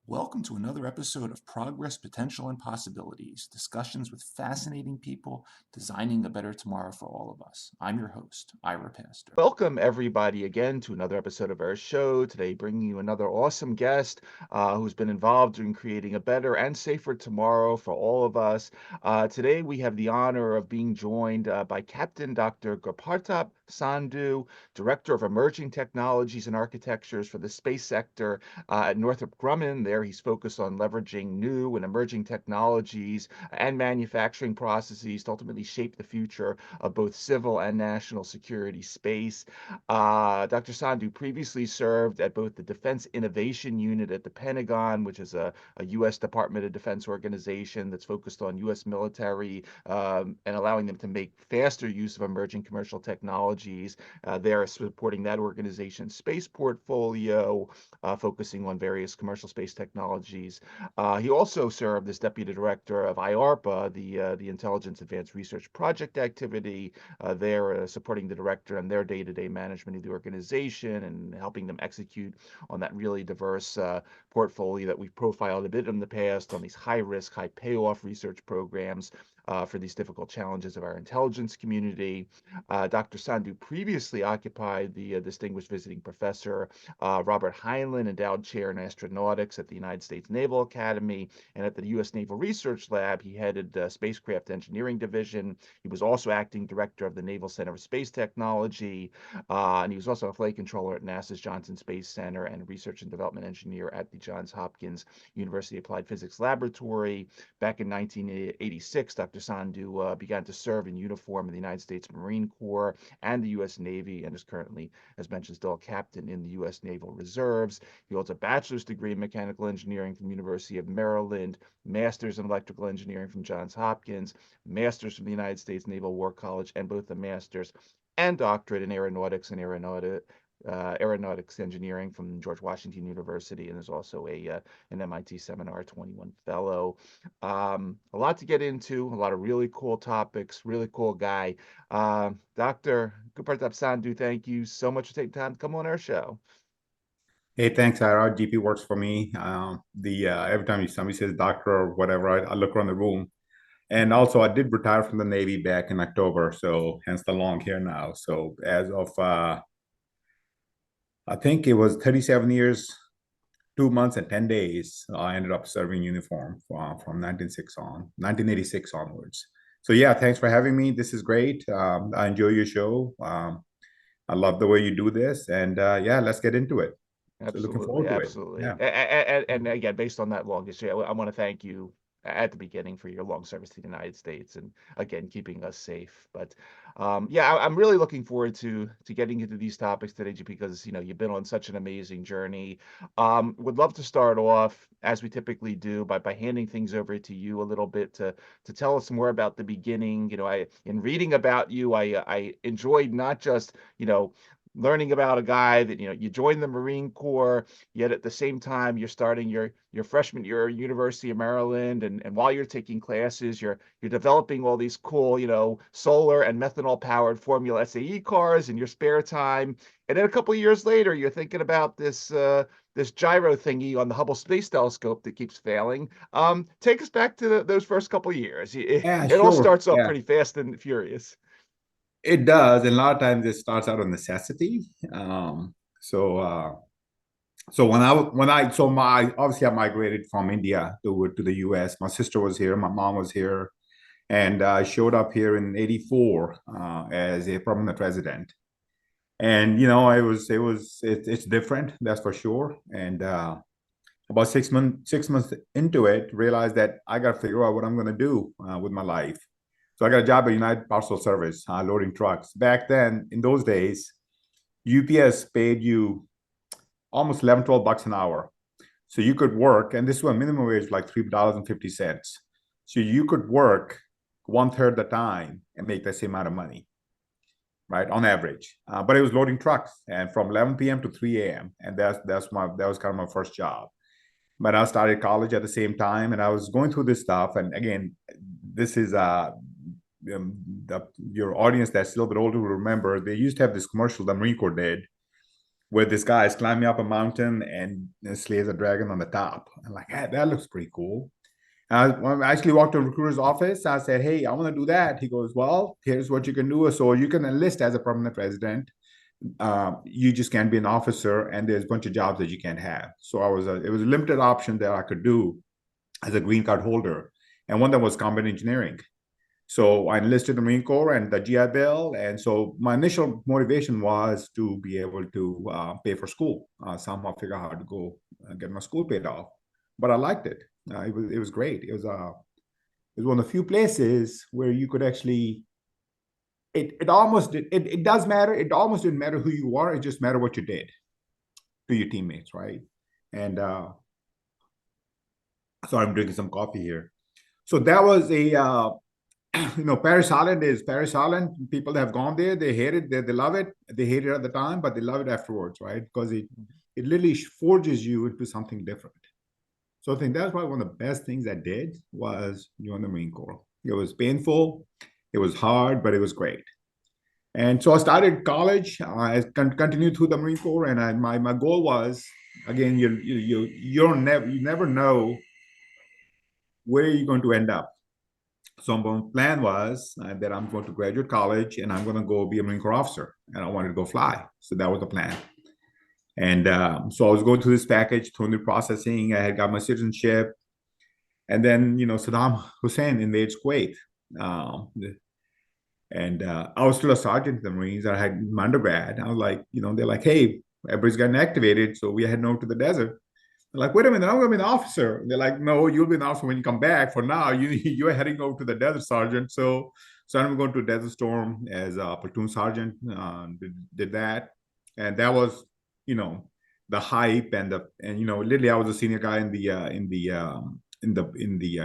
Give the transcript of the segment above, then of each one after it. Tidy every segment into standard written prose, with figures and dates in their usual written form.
Welcome to another episode of Progress, Potential, and Possibilities, discussions with fascinating people designing a better tomorrow for all of us. I'm your host, Ira Pastor. Welcome, everybody, again to another episode of our show. Today, bringing you another awesome guest who's been involved in creating a better and safer tomorrow for all of us. Today, we have the honor of being joined by Captain Dr. Gurpartap Sandhoo, Director of Emerging Technologies and Architectures for the Space Sector at Northrop Grumman. There, he's focused on leveraging new and emerging technologies and manufacturing processes to ultimately shape the future of both civil and national security space. Dr. Sandhoo previously served at both the Defense Innovation Unit at the Pentagon, which is a U.S. Department of Defense organization that's focused on U.S. military and allowing them to make faster use of emerging commercial technologies. They're supporting that organization's space portfolio, focusing on various commercial space technologies. He also served as Deputy Director of IARPA, the Intelligence Advanced Research Project activity. They're supporting the director and their day-to-day management of the organization and helping them execute on that really diverse portfolio that we've profiled a bit in the past on these high-risk, high-payoff research programs for these difficult challenges of our intelligence community. Dr. Sandhoo previously occupied the distinguished visiting professor Robert Heinlein Endowed Chair in Astronautics at the United States Naval Academy, and at the U.S. Naval Research Lab, he headed the Spacecraft Engineering Division. He was also acting director of the Naval Center for Space Technology, and he was also a flight controller at NASA's Johnson Space Center and research and development engineer at the Johns Hopkins University Applied Physics Laboratory. Back in 1986, Dr. Sandhoo began to serve in uniform in the United States Marine Corps and the U.S. Navy, and is currently, as mentioned, still a captain in the U.S. Naval Reserves. He holds a bachelor's degree in mechanical engineering from the University of Maryland, master's in electrical engineering from Johns Hopkins, master's from the United States Naval War College, and both a master's and doctorate in aeronautics and aeronautics engineering from George Washington University, and is also an MIT Seminar XXI fellow. A lot to get into, a lot of really cool topics, really cool guy. Dr. Gurpartap Sandhoo, thank you so much for taking time to come on our show. Hey, thanks, Ira. GP works for me. Every time somebody says doctor or whatever, I look around the room. And also, I did retire from the Navy back in October, so hence the long hair now. So as of, I think it was 37 years, 2 months, and 10 days, I ended up serving uniform from 1986 onwards. So yeah, thanks for having me. This is great. I enjoy your show. I love the way you do this. And yeah, let's get into it. Absolutely, so looking forward to absolutely. It. Yeah. And again, based on that long history, I want to thank you at the beginning for your long service to the United States, and again, keeping us safe. But yeah, I'm really looking forward to getting into these topics today, GP, because you've been on such an amazing journey. Would love to start off, as we typically do, by handing things over to you a little bit to tell us more about the beginning. In reading about you, I enjoyed not just learning about a guy that you joined the Marine Corps, yet at the same time you're starting your freshman year at University of Maryland, and while you're taking classes, you're developing all these cool solar and methanol powered Formula SAE cars in your spare time, and then a couple of years later you're thinking about this gyro thingy on the Hubble Space Telescope that keeps failing. Take us back to those first couple of years. It all starts off pretty fast and furious. It does, and a lot of times it starts out of necessity. So obviously I migrated from India to the U.S. My sister was here, my mom was here, And I showed up here in '84 as a permanent resident. And it's different, that's for sure. And about 6 months into it, realized that I got to figure out what I'm going to do with my life. So I got a job at United Parcel Service, loading trucks. Back then, in those days, UPS paid you almost 11, $12 an hour. So you could work, and this was minimum wage like $3.50. So you could work 1/3 the time and make the same amount of money, right, on average. But it was loading trucks, and from 11 p.m. to 3 a.m. And that was kind of my first job. But I started college at the same time, and I was going through this stuff. And again, this is your audience that's a little bit older will remember. They used to have this commercial the Marine Corps did, where this guy is climbing up a mountain and slays a dragon on the top. I'm like, hey, that looks pretty cool. When I actually walked to a recruiter's office, I said, hey, I want to do that. He goes, well, here's what you can do. So you can enlist as a permanent resident. You just can't be an officer, and there's a bunch of jobs that you can't have. So it was a limited option that I could do as a green card holder. And one that was combat engineering. So I enlisted the Marine Corps and the GI Bill. And so my initial motivation was to be able to pay for school, somehow figure out how to go get my school paid off. But I liked it. It was great. It was one of the few places where you could actually, it does matter. It almost didn't matter who you are. It just mattered what you did to your teammates, right? And sorry, I'm drinking some coffee here. So that was Paris Island. People that have gone there, they hate it, they love it. They hate it at the time, but they love it afterwards, right? Because it literally forges you into something different. So I think that's why one of the best things I did was join the Marine Corps. It was painful, it was hard, but it was great. And so I started college. I continued through the Marine Corps, and my goal was, again, you never know where you're going to end up. So my plan was that I'm going to graduate college and I'm going to go be a Marine Corps officer, and I wanted to go fly. So that was the plan. And so I was going through this package, through the processing. I had got my citizenship, and then Saddam Hussein invades Kuwait, and I was still a sergeant in the Marines. I had my undergrad. I was like, they're like, hey, everybody's getting activated, so we heading over to the desert. They're like, wait a minute, I'm going to be an officer. They're like, no, you'll be an officer when you come back. For now, you're heading over to the desert, sergeant. So I'm going to Desert Storm as a platoon sergeant. Did that, and that was, the hype and literally I was a senior guy in the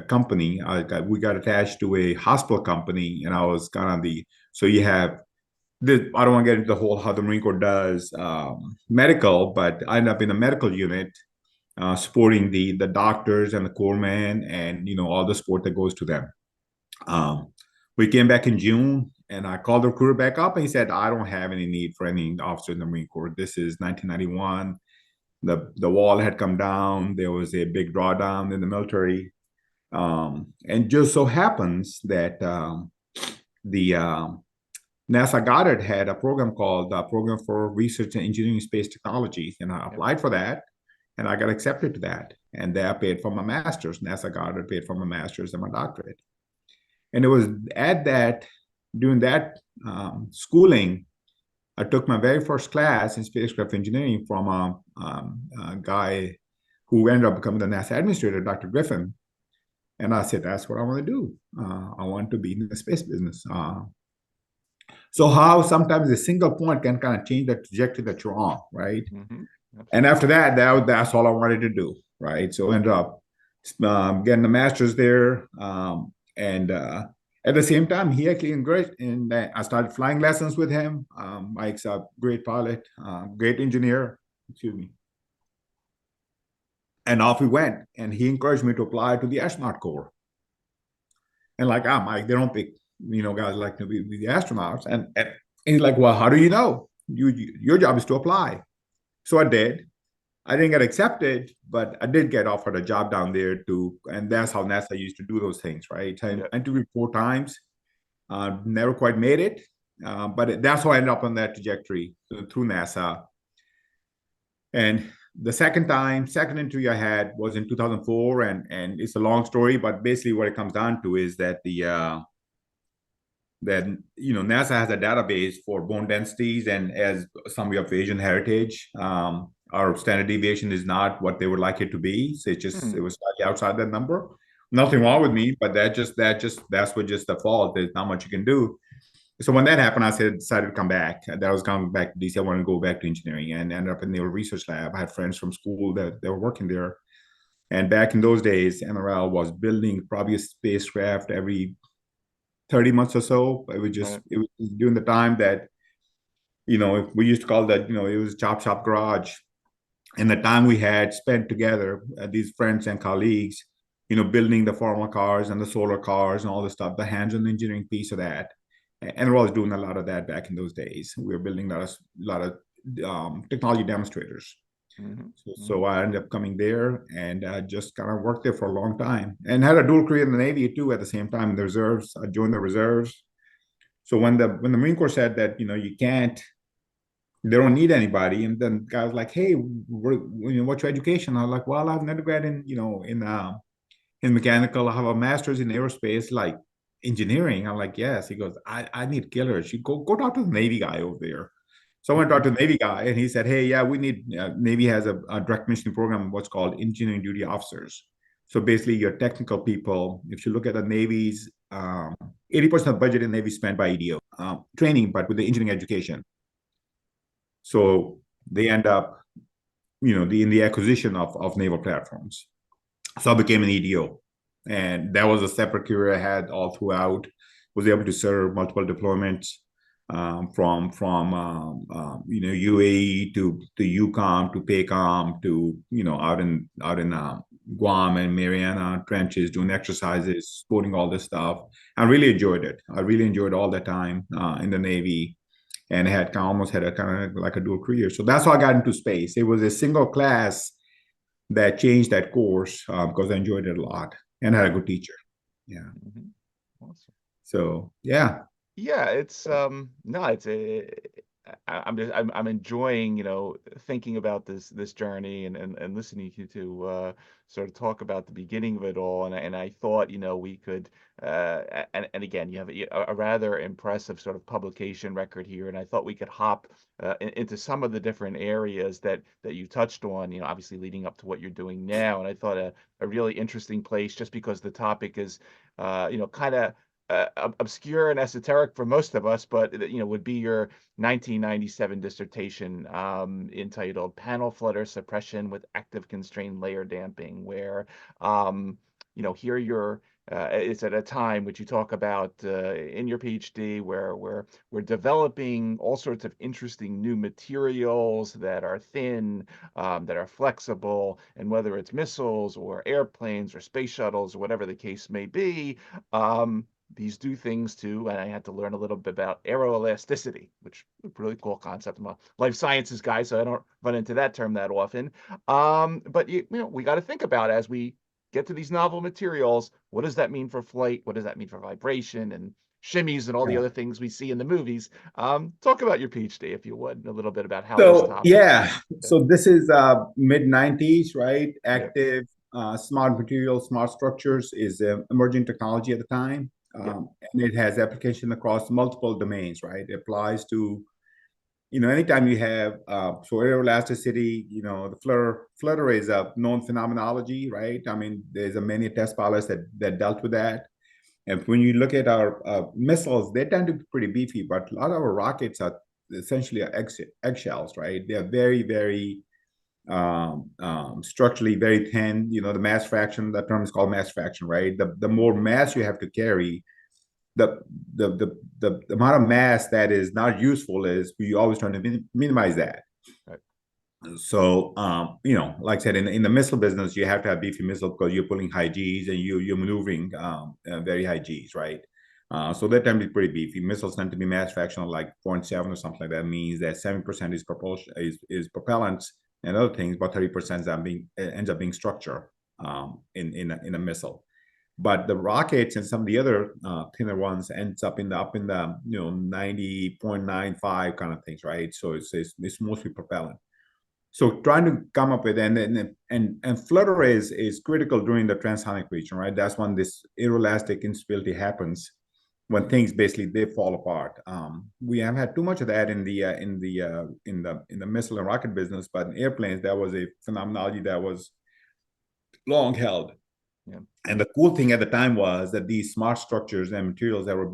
company. We got attached to a hospital company, and I was kind of so you have. I don't want to get into the whole how the Marine Corps does medical, but I ended up in a medical unit. Supporting the doctors and the corpsmen and all the support that goes to them. We came back in June, and I called the recruiter back up, and he said, I don't have any need for any officer in the Marine Corps. This is 1991. The wall had come down. There was a big drawdown in the military. And just so happens that the NASA Goddard had a program called Program for Research and Engineering Space Technology, and I applied for that. And I got accepted to that. And they paid for my master's. NASA Goddard paid for my master's and my doctorate. And it was during that schooling, I took my very first class in spacecraft engineering from a guy who ended up becoming the NASA administrator, Dr. Griffin. And I said, that's what I want to do. I want to be in the space business. So how sometimes a single point can kind of change the trajectory that you're on, right? Mm-hmm. And after that's all I wanted to do, right? So I ended up getting a master's there. And at the same time, he actually encouraged, and I started flying lessons with him. Mike's a great pilot, great engineer, excuse me. And off we went. And he encouraged me to apply to the astronaut corps. And like, Mike, they don't pick, guys like to be the astronauts. And he's like, well, how do you know? Your job is to apply. So I did. I didn't get accepted, but I did get offered a job down there too. And that's how NASA used to do those things, right? I interviewed 4 times, never quite made it. But that's how I ended up on that trajectory through NASA. And the second interview I had was in 2004. And it's a long story, but basically what it comes down to is that that NASA has a database for bone densities, and as some of Asian heritage, our standard deviation is not what they would like it to be. So it was slightly outside that number. Nothing wrong with me, but that's what just the fault. There's not much you can do. So when that happened, decided to come back. That was coming back to DC. I wanted to go back to engineering and ended up in the Naval Research Lab. I had friends from school that were working there. And back in those days, NRL was building probably a spacecraft every 30 months or so. It was during the time that, we used to call that, it was chop shop garage. And the time we had spent together, these friends and colleagues, building the Formula cars and the solar cars and all the stuff, the hands-on engineering piece of that. And I was doing a lot of that back in those days. We were building a lot of technology demonstrators. So I ended up coming there and just kind of worked there for a long time and had a dual career in the Navy too at the same time in the reserves. I joined the reserves. So when the Marine Corps said that, they don't need anybody, and then guy was like, hey, what's your education? I was like, well, I have an undergrad in mechanical. I have a master's in aerospace, like engineering. I'm like, yes. He goes, I need killers. You go talk to the Navy guy over there. So I went to talk to the Navy guy, and he said, hey, yeah, we need, Navy has a direct commissioning program, what's called engineering duty officers. So basically, your technical people, if you look at the Navy's, 80% of the budget in the Navy is spent by EDO, training, but with the engineering education. So they end up, in the acquisition of naval platforms. So I became an EDO. And that was a separate career I had all throughout. Was able to serve multiple deployments from UAE to UCOM to PACOM to out in Guam and Mariana trenches, doing exercises, supporting all this stuff. I really enjoyed it. I really enjoyed all that time in the Navy, and almost had a kind of like a dual career. So that's how I got into space. It was a single class that changed that course because I enjoyed it a lot and had a good teacher. Yeah. Awesome. So yeah. Yeah, it's no, it's I'm enjoying, thinking about this journey and listening to you to sort of talk about the beginning of it all. And I thought, we could and again, you have a rather impressive sort of publication record here, and I thought we could hop into some of the different areas that you touched on, obviously leading up to what you're doing now. And I thought a really interesting place, just because the topic is kind of obscure and esoteric for most of us, but would be your 1997 dissertation entitled "Panel Flutter Suppression with Active Constrained Layer Damping," where here you're it's at a time which you talk about in your PhD, where we're developing all sorts of interesting new materials that are thin, that are flexible, and whether it's missiles or airplanes or space shuttles or whatever the case may be, these do things too. And I had to learn a little bit about aeroelasticity, which is a really cool concept. I'm a life sciences guy, so I don't run into that term that often. But we got to think about, as we get to these novel materials, what does that mean for flight? What does that mean for vibration and shimmies and all the other things we see in the movies? Talk about your PhD, if you would, a little bit about how this topic. Yeah. So this is mid 90s, right? Active, smart materials, smart structures is emerging technology at the time. And it has application across multiple domains, right? It applies to, anytime you have, so aeroelasticity, the flutter is a known phenomenology, right? I mean, there's many test pilots that dealt with that. And when you look at our missiles, they tend to be pretty beefy, but a lot of our rockets are essentially eggshells, right? They are very, very structurally very thin. The mass fraction, that term is called mass fraction, right? The more mass you have to carry, the amount of mass that is not useful is we always trying to minimize that. Right. So like I said, in the missile business, you have to have beefy missile because you're pulling high G's and you're maneuvering very high G's, right? So that tend to be pretty beefy. Missiles tend to be mass fractional, like 0.7 or something like that. Means that 7% is propulsion, is propellants and other things, but 30% ends up being structure in a missile. But the rockets and some of the other thinner ones ends up in the 90.95 kind of things, right? So it's mostly propellant. So trying to come up with and flutter is critical during the transsonic region, right? That's when this aeroelastic instability happens. when things basically they fall apart. We have had too much of that in the missile and rocket business, but in airplanes, that was a phenomenology that was long held. Yeah. And the cool thing at the time was that these smart structures and materials that were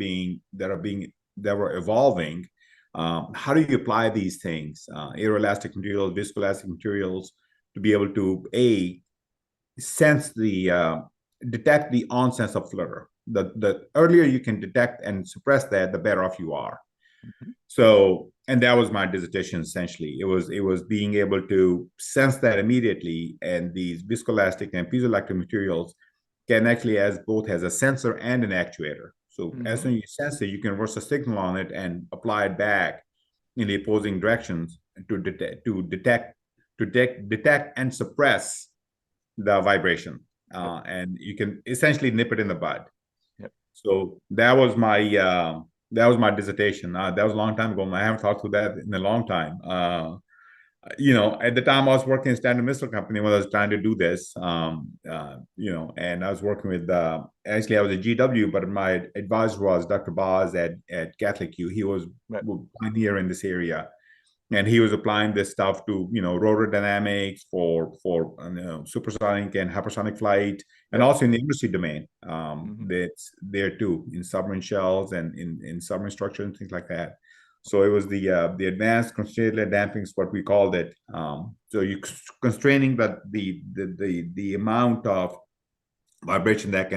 evolving. How do you apply these things, aeroelastic materials, viscoelastic materials, to be able to sense detect the onset of flutter? The earlier you can detect and suppress that, the better off you are. Mm-hmm. So, and that was my dissertation essentially. It was being able to sense that immediately, and these viscoelastic and piezoelectric materials can actually both as a sensor and an actuator. So Mm-hmm. as soon as you sense it, you can reverse a signal on it and apply it back in the opposing directions to detect and suppress the vibration, and you can essentially nip it in the bud. Yep. So that was my dissertation. That was a long time ago. I haven't talked to that in a long time. At the time I was working in Standard Missile Company when I was trying to do this, and I was working with, actually I was a GW, but my advisor was Dr. Boz at Catholic U. He was Right. a pioneer in this area. And he was applying this stuff to, rotor dynamics for supersonic and hypersonic flight, and also in the industry domain. That's there too, in submarine shells and in submarine structure and things like that. So it was the advanced constraint damping is what we called it. So you constraining the amount of vibration that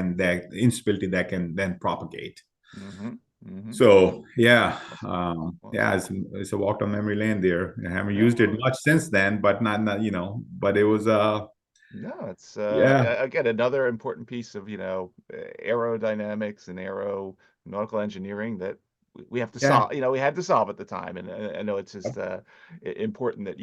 instability that can then propagate. Mm-hmm. Mm-hmm. So yeah, it's a walk down memory lane there. I haven't used it much since then, but not but it was no, it's yeah, again another important piece of aerodynamics and aeronautical engineering that we have to solve. We had to solve at the time, and I know it's just important that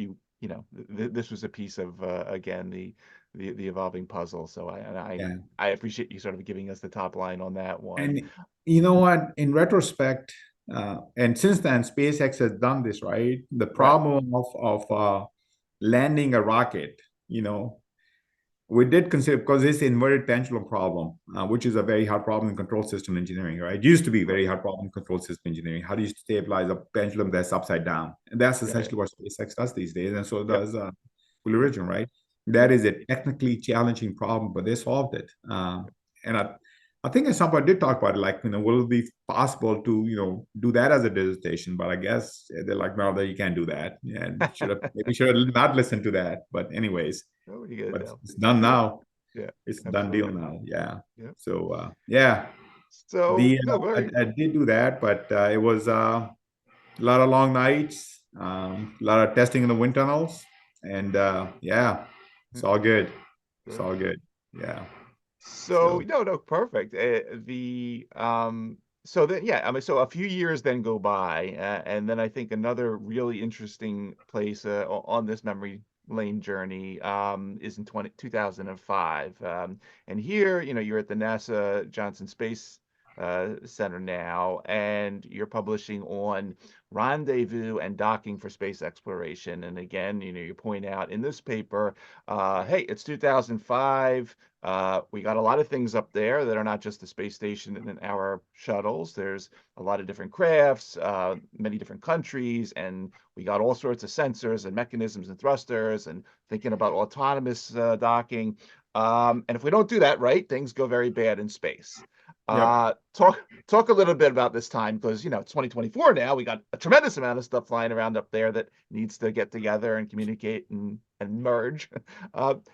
this was a piece of again the evolving puzzle. So I appreciate you sort of giving us the top line on that one. And you know what? In retrospect, and since then, SpaceX has done this, right? The problem of landing a rocket, we did consider, because it's inverted pendulum problem, which is a very hard problem in control system engineering, right? It used to be a very hard problem in control system engineering. How do you stabilize a pendulum that's upside down? And that's essentially what SpaceX does these days, and so does Blue Origin, right? That is a technically challenging problem, but they solved it. And I think at some point I did talk about it, like, will it be possible to, do that as a dissertation? But I guess they're like, no, that you can't do that. And maybe should have not listened to that. But anyways, but it's done now. Yeah, it's a done deal now. Yeah. Yeah. So yeah. So I did do that, but it was a lot of long nights, a lot of testing in the wind tunnels, and it's all good. It's all good. Yeah. So no, perfect. So then so a few years then go by, and then I think another really interesting place on this memory lane journey is in 2005. And here, you're at the NASA Johnson Space Center now, and you're publishing on rendezvous and docking for space exploration. And again, you point out in this paper, hey, it's 2005. We got a lot of things up there that are not just the space station and our shuttles. There's a lot of different crafts, many different countries, and we got all sorts of sensors and mechanisms and thrusters, and thinking about autonomous docking. And if we don't do that right, things go very bad in space. Talk a little bit about this time, because it's 2024 now. We got a tremendous amount of stuff flying around up there that needs to get together and communicate and merge.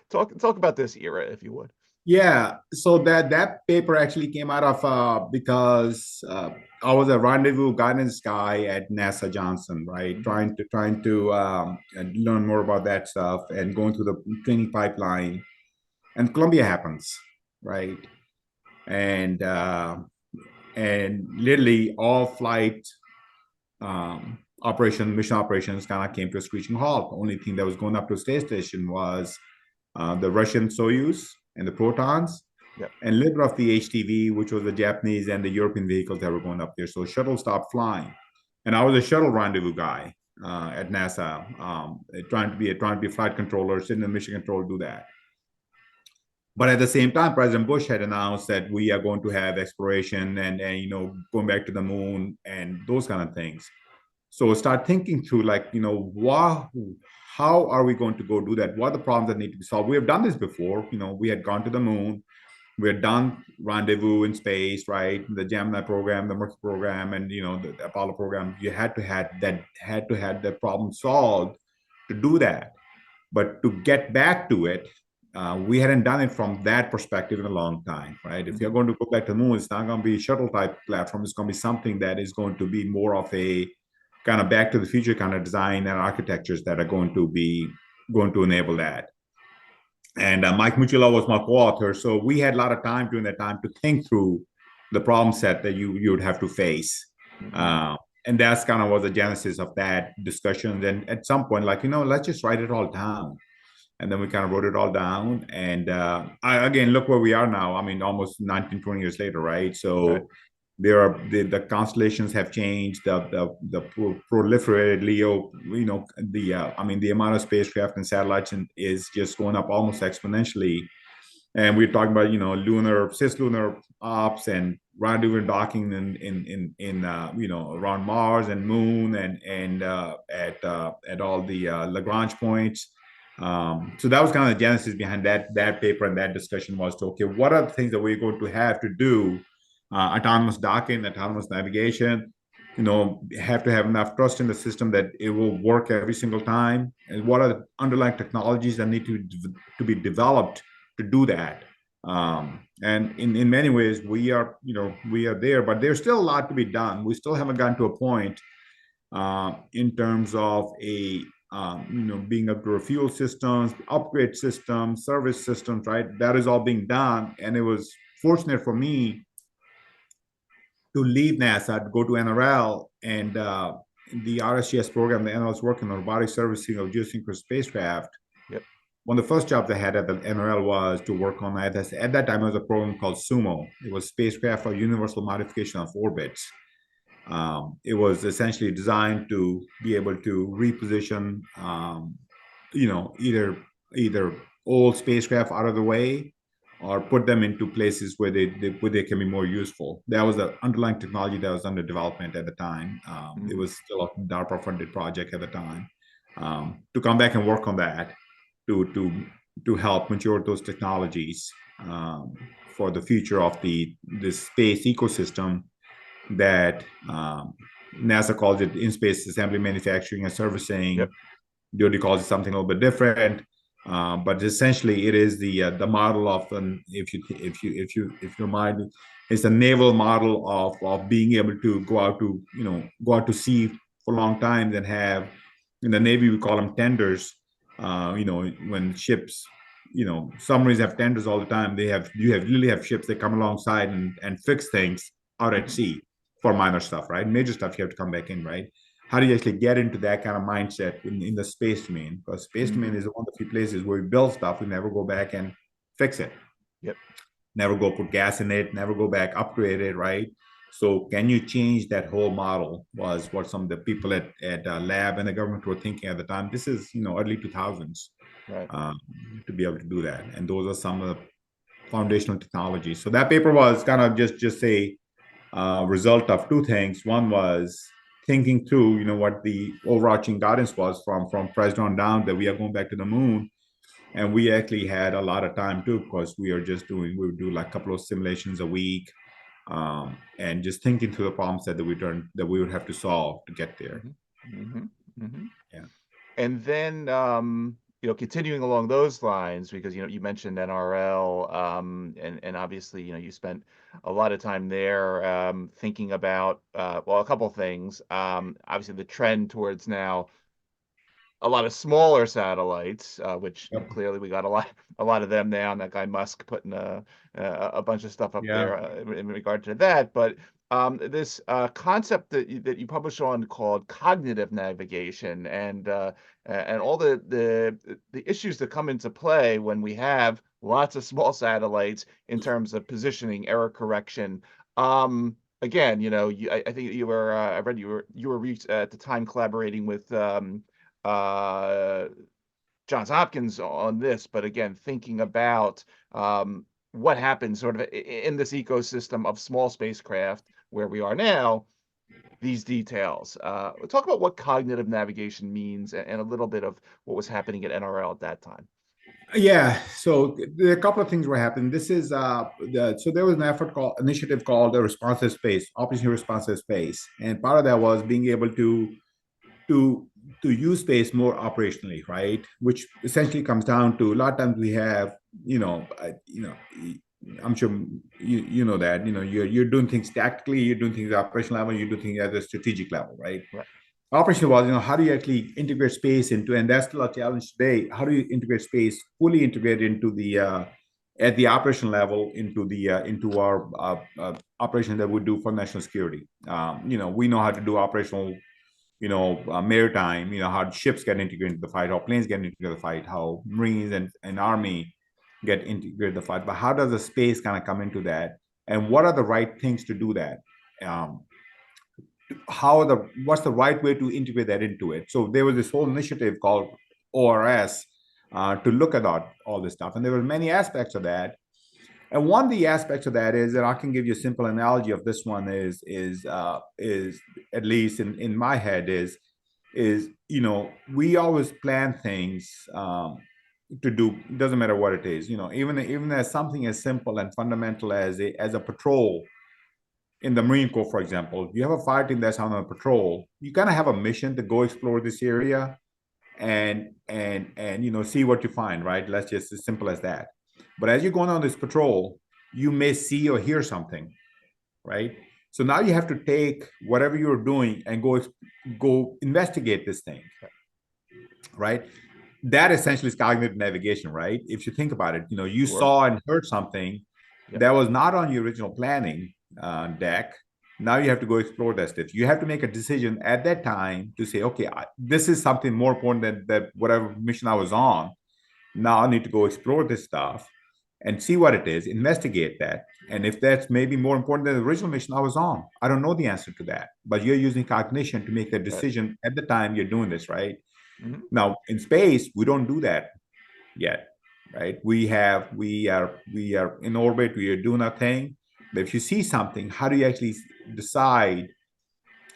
Talk about this era, if you would. Yeah, so that paper actually came out of because I was a rendezvous guidance guy at NASA Johnson, right? Trying to learn more about that stuff and going through the training pipeline, and Columbia happens, right? And literally all flight mission operations kind of came to a screeching halt. The only thing that was going up to a space station was the Russian Soyuz and the Protons, and a little bit of the HTV, which was the Japanese and the European vehicles that were going up there. So shuttle stopped flying, and I was a shuttle rendezvous guy at NASA, trying to be a flight controller, sitting in mission control, do that. But at the same time, President Bush had announced that we are going to have exploration and going back to the moon and those kind of things. So start thinking through, like, how are we going to go do that? What are the problems that need to be solved? We have done this before. We had gone to the moon. We had done rendezvous in space, right? The Gemini program, the Mercury program, and the Apollo program. You had that problem solved to do that. But to get back to it, we hadn't done it from that perspective in a long time, right? If you're going to go back to the moon, it's not going to be a shuttle type platform. It's going to be something that is going to be more of a kind of back to the future kind of design and architectures that are going to enable that. And Mike Mucciolo was my co-author, so we had a lot of time during that time to think through the problem set that you would have to face. And that's kind of was the genesis of that discussion. Then at some point, like, let's just write it all down. And then we kind of wrote it all down. And again, look where we are now. I mean, almost 19, 20 years later, right? So Right. the constellations have changed. The proliferated LEO, the amount of spacecraft and satellites is just going up almost exponentially. And we're talking about cislunar ops and rendezvous and docking in around Mars and Moon and at all the Lagrange points. So that was kind of the genesis behind that paper, and that discussion was to, okay, what are the things that we're going to have to do? Autonomous docking, autonomous navigation, have to have enough trust in the system that it will work every single time. And what are the underlying technologies that need to be developed to do that? And in many ways, we are there, but there's still a lot to be done. We still haven't gotten to a point in terms of being able to refuel systems, upgrade systems, service systems, right? That is all being done. And it was fortunate for me to leave NASA to go to NRL, and the RSGS program, the NRL was working on robotic servicing of geosynchronous spacecraft. Yep. One of the first jobs I had at the NRL was to work on at that time. It was a program called SUMO. It was spacecraft for universal modification of orbits. It was essentially designed to be able to reposition, either old spacecraft out of the way, or put them into places where they can be more useful. That was the underlying technology that was under development at the time. It was still a DARPA-funded project at the time. To come back and work on that, to help mature those technologies for the future of the space ecosystem that NASA calls it in-space assembly, manufacturing, and servicing. Yep. DoD calls it something a little bit different. But essentially, it is the model of if you mind, it's a naval model of being able to go out to sea for long times and have, in the Navy we call them tenders. When ships, submarines have tenders all the time. You literally have ships that come alongside and fix things out at sea for minor stuff, right? Major stuff you have to come back in, right? How do you actually get into that kind of mindset in the space domain? Because space domain is one of the few places where we build stuff, we never go back and fix it. Yep. Never go put gas in it, never go back, upgrade it, right? So can you change that whole model was what some of the people at lab and the government were thinking at the time. This is, early 2000s, right. To be able to do that. And those are some of the foundational technologies. So that paper was kind of just a result of two things. One was thinking through, what the overarching guidance was from President on down, that we are going back to the moon. And we actually had a lot of time too, because we would do like a couple of simulations a week, and just thinking through the problem set that we would have to solve to get there. Yeah. And then, continuing along those lines, because, you mentioned NRL, and obviously, you spent a lot of time there, thinking about, well, a couple of things. Obviously the trend towards now a lot of smaller satellites, which clearly we got a lot of them now, and that guy Musk putting a bunch of stuff up there in regard to that. But this concept that you publish on called cognitive navigation, and all the issues that come into play when we have lots of small satellites in terms of positioning, error correction. Again, I think you were I read you were at the time collaborating with Johns Hopkins on this, but again, thinking about what happens sort of in this ecosystem of small spacecraft where we are now, these details. We'll talk about what cognitive navigation means and a little bit of what was happening at NRL at that time. Yeah, so there are a couple of things were happening. This is so there was an initiative called the Responsive Space, Operation Responsive Space, and part of that was being able to to use space more operationally, right? Which essentially comes down to a lot of times we have, I'm sure you know that you're doing things tactically, you're doing things at operational level, you do things at the strategic level, right? Right. Operation was, how do you actually integrate space into, and that's still a challenge today. How do you integrate space, fully integrate into the at the operational level into our operation that we do for national security? We know how to do operational, maritime. How ships get integrated into the fight, how planes get integrated into the fight, how Marines and Army get integrated in the fight. But how does the space kind of come into that? And what are the right things to do that? Um, what's the right way to integrate that into it? So there was this whole initiative called ORS to look at all this stuff, and there were many aspects of that. And one of the aspects of that is, and I can give you a simple analogy of this one is at least in my head is we always plan things to do. It doesn't matter what it is, even as something as simple and fundamental as a patrol in the Marine Corps, for example. You have a fire team that's on a patrol. You kind of have a mission to go explore this area and see what you find, right? Let's just as simple as that. But as you're going on this patrol, you may see or hear something, right? So now you have to take whatever you're doing and go investigate this thing, right? That essentially is cognitive navigation, right? If you think about it, you Sure. saw and heard something that was not on your original planning deck. Now you have to go explore that stuff. You have to make a decision at that time to say, okay, this is something more important than that whatever mission I was on. Now I need to go explore this stuff and see what it is, investigate that. And if that's maybe more important than the original mission I was on, I don't know the answer to that. But you're using cognition to make that decision at the time you're doing this, right? Mm-hmm. Now in space, we don't do that yet, right? We are in orbit, we are doing our thing. But if you see something, how do you actually decide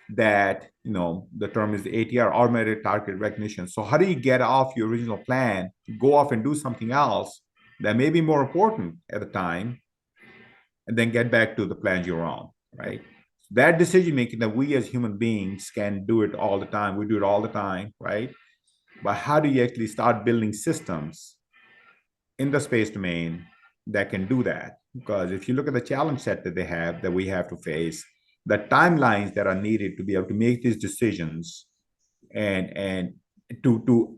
that, the term is ATR, automated target recognition. So how do you get off your original plan, go off and do something else that may be more important at the time, and then get back to the plan you're on, right? That decision making that we as human beings can do it all the time. We do it all the time, right? But how do you actually start building systems in the space domain that can do that? Because if you look at the challenge set that we have to face, the timelines that are needed to be able to make these decisions and to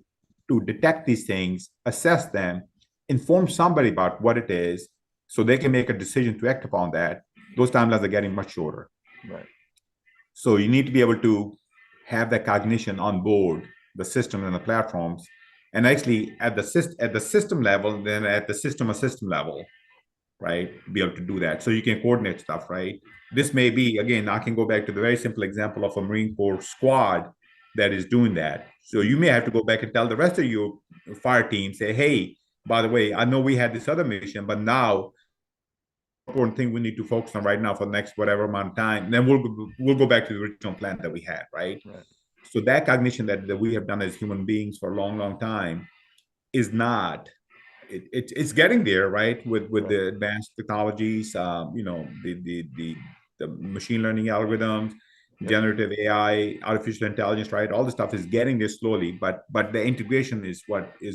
detect these things, assess them, inform somebody about what it is, so they can make a decision to act upon that. Those timelines are getting much shorter. Right. So you need to be able to have that cognition on board the system and the platforms, and actually at the system level, then at the system level, right? Be able to do that. So you can coordinate stuff, right? This may be, again, I can go back to the very simple example of a Marine Corps squad that is doing that. So you may have to go back and tell the rest of your fire team, say, hey, by the way, I know we had this other mission, but now important thing we need to focus on right now for the next whatever amount of time. Then we'll go back to the original plan that we had, right? So that cognition that we have done as human beings for a long time is not. It's getting there, right? With the advanced technologies, the machine learning algorithms, generative AI, artificial intelligence, right? All the stuff is getting there slowly, but the integration is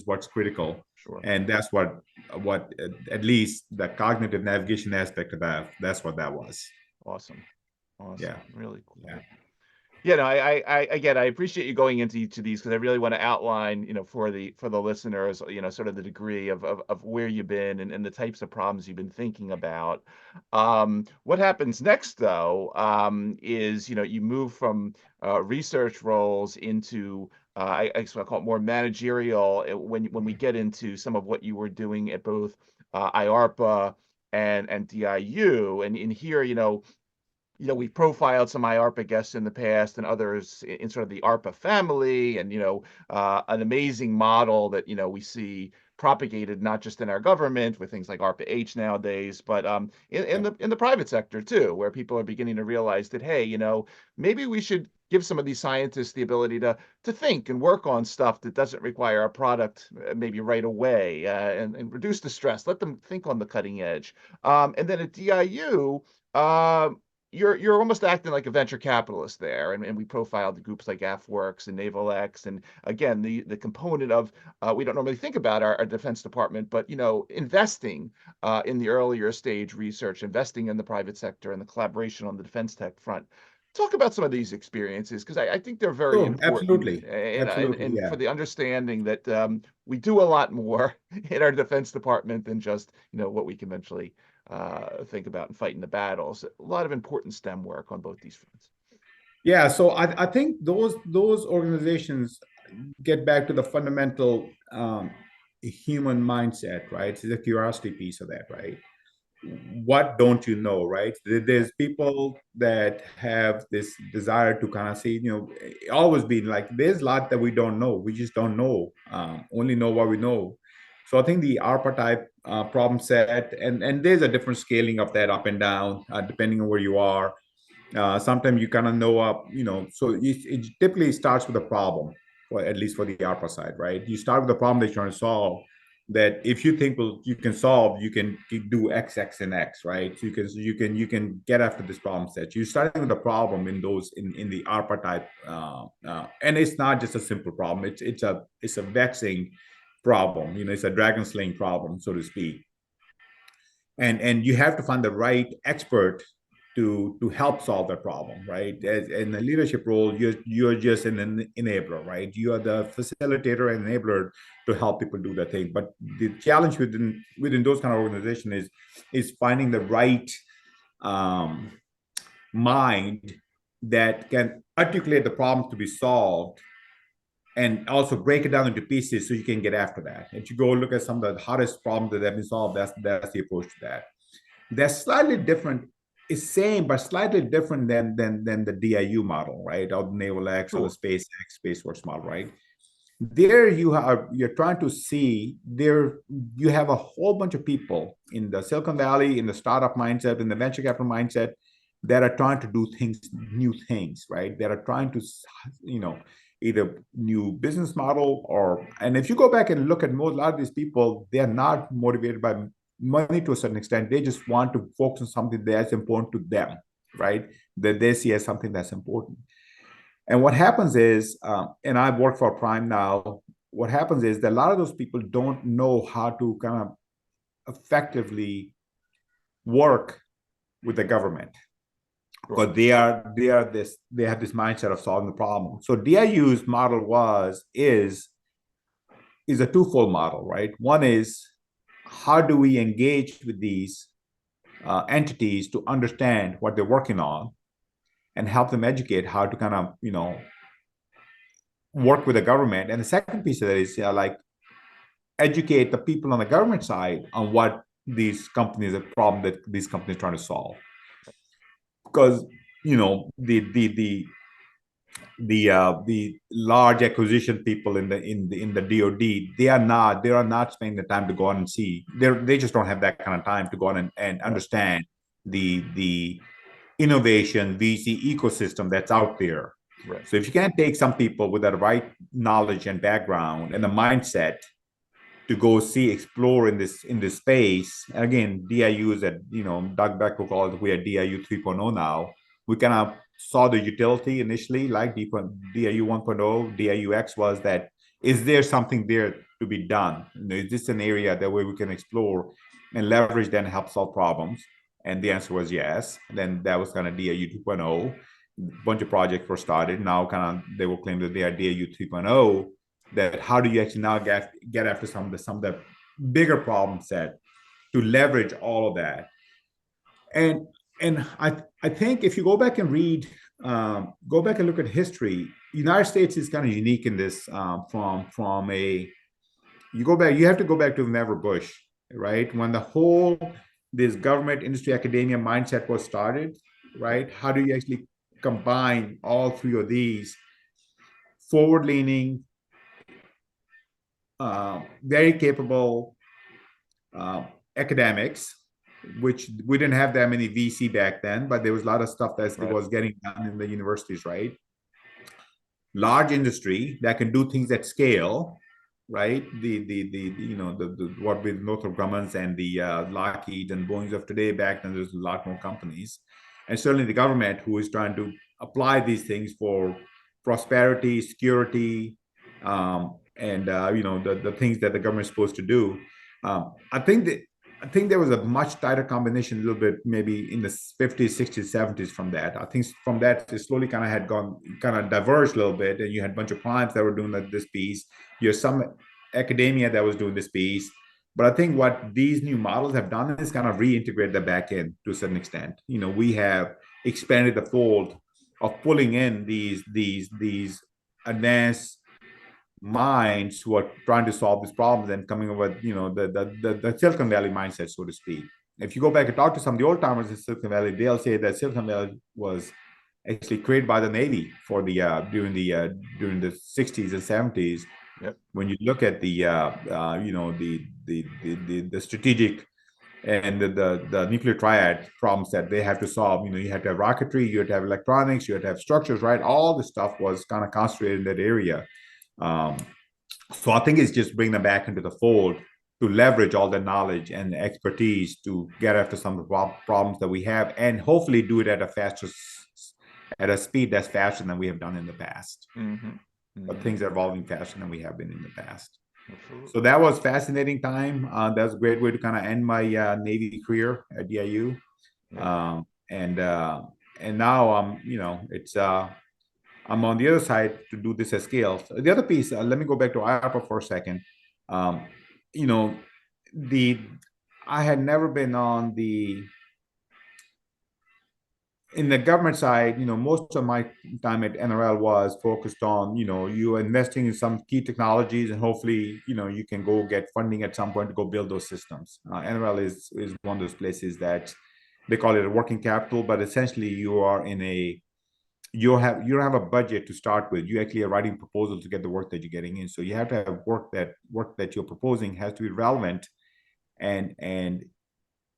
what's critical. Sure. And that's what at least the cognitive navigation aspect of that's what that was. Awesome. Yeah. Really cool. Yeah. Yeah, no, I appreciate you going into each of these because I really want to outline, for the listeners, sort of the degree of where you've been and the types of problems you've been thinking about. What happens next, though, is you move from research roles into I guess I'll call it more managerial when we get into some of what you were doing at both IARPA and DIU, and in here, we profiled some IARPA guests in the past and others in sort of the ARPA family, and an amazing model that we see propagated not just in our government with things like ARPA H nowadays, but in the private sector too, where people are beginning to realize that, hey, maybe we should give some of these scientists the ability to think and work on stuff that doesn't require a product maybe right away, and reduce the stress. Let them think on the cutting edge. And then at DIU, you're almost acting like a venture capitalist there, and we profiled the groups like AFWorks and Naval X, and again the component of we don't normally think about our Defense Department, but investing in the earlier stage research, investing in the private sector, and the collaboration on the defense tech front. Talk about some of these experiences, because I think they're very Oh, important, absolutely. and Absolutely. and Yeah. for the understanding that we do a lot more in our Defense Department than just what we conventionally think about and fighting the battles. A lot of important STEM work on both these fronts. Yeah. So I think those organizations get back to the fundamental human mindset, right? It's the curiosity piece of that, right? What don't you know, right? There's people that have this desire to kind of see, always be like, there's a lot that we don't know. We just don't know. Only know what we know. So I think the ARPA type problem set, and there's a different scaling of that up and down, depending on where you are. Sometimes you kind of know up, so it typically starts with a problem, or at least for the ARPA side, right? You start with the problem that you're trying to solve. That if you think, well, you can solve, you can do X, X, and X, right? So you can get after this problem set. You're starting with a problem in the ARPA type, and it's not just a simple problem. It's a vexing problem. It's a dragon slaying problem, so to speak. And you have to find the right expert to help solve the problem, right? In the leadership role, you're just an enabler, right? You are the facilitator and enabler to help people do the thing. But the challenge within those kind of organizations is finding the right um, mind that can articulate the problems to be solved and also break it down into pieces so you can get after that. If you go look at some of the hardest problems that have been solved, that's the approach to that. That's slightly different. It's same, but slightly different than the DIU model, right? Or the Naval X or the Sure. SpaceX, SpaceWorks model, right? There you're trying to see there you have a whole bunch of people in the Silicon Valley, in the startup mindset, in the venture capital mindset that are trying to do new things, right? That are trying to, either new business model and if you go back and look at a lot of these people, they are not motivated by money to a certain extent. They just want to focus on something that's important to them, right? That they see as something that's important. And what happens is, and I've worked for Prime now, what happens is that a lot of those people don't know how to kind of effectively work with the government. Sure. Because they have this mindset of solving the problem. So DIU's model is a twofold model, right? One is, how do we engage with these entities to understand what they're working on and help them educate how to kind of work with the government. And the second piece of that is like educate the people on the government side on what the problem that these companies are trying to solve. Because the large acquisition people in the DoD, they are not spending the time to go on and see. They just don't have that kind of time to go on and understand the innovation VC ecosystem that's out there. Right. So if you can't take some people with the right knowledge and background and the mindset to go explore in this space, and again, DIU is at, Doug Beck will call it, we are DIU 3.0 now. We kind of saw the utility initially, like DIU 1.0, DIU X was that, is there something there to be done? Is this an area that way we can explore and leverage then help solve problems? And the answer was yes. And then that was kind of DIU 2.0. A bunch of projects were started. Now kind of they will claim that they are DIU 3.0. That how do you actually now get after some of the bigger problem set to leverage all of that? And I think if you go back and read, go back and look at history, United States is kind of unique in this from a, you have to go back to Never Bush, right? When this government industry academia mindset was started, right? How do you actually combine all three of these forward-leaning, very capable academics, which we didn't have that many VC back then, but there was a lot of stuff that was getting done in the universities, right? Large industry that can do things at scale, right? The what with Northrop Grumman's and the Lockheed and Boeing's of today. Back then, there's a lot more companies, and certainly the government who is trying to apply these things for prosperity, security, and the things that the government is supposed to do. I think there was a much tighter combination, a little bit maybe in the 50s, 60s, 70s from that. I think from that, it slowly kind of had gone, kind of diverged a little bit. And you had a bunch of clients that were doing this piece. You had some academia that was doing this piece. But I think what these new models have done is kind of reintegrate the back end to a certain extent. We have expanded the fold of pulling in these advanced minds who are trying to solve these problems and coming up with the Silicon Valley mindset, so to speak. If you go back and talk to some of the old timers in Silicon Valley, they'll say that Silicon Valley was actually created by the Navy for the during the 60s and 70s. Yep. When you look at the strategic and the nuclear triad problems that they have to solve, you had to have rocketry, you had to have electronics, you had to have structures, right? All the stuff was kind of concentrated in that area. So I think it's just bringing them back into the fold to leverage all the knowledge and expertise to get after some of the problems that we have, and hopefully do it at a speed that's faster than we have done in the past. Mm-hmm. Mm-hmm. But things are evolving faster than we have been in the past. Absolutely. So that was fascinating time. That's a great way to kind of end my Navy career at DIU. Yeah. And now it's I'm on the other side to do this at scale. So the other piece, let me go back to IARPA for a second. I had never been in the government side. Most of my time at NRL was focused on, you investing in some key technologies, and hopefully, you can go get funding at some point to go build those systems. NRL is one of those places that they call it a working capital, but essentially you are you don't have a budget to start with. You actually are writing proposals to get the work that you're getting in. So you have to have work that you're proposing has to be relevant and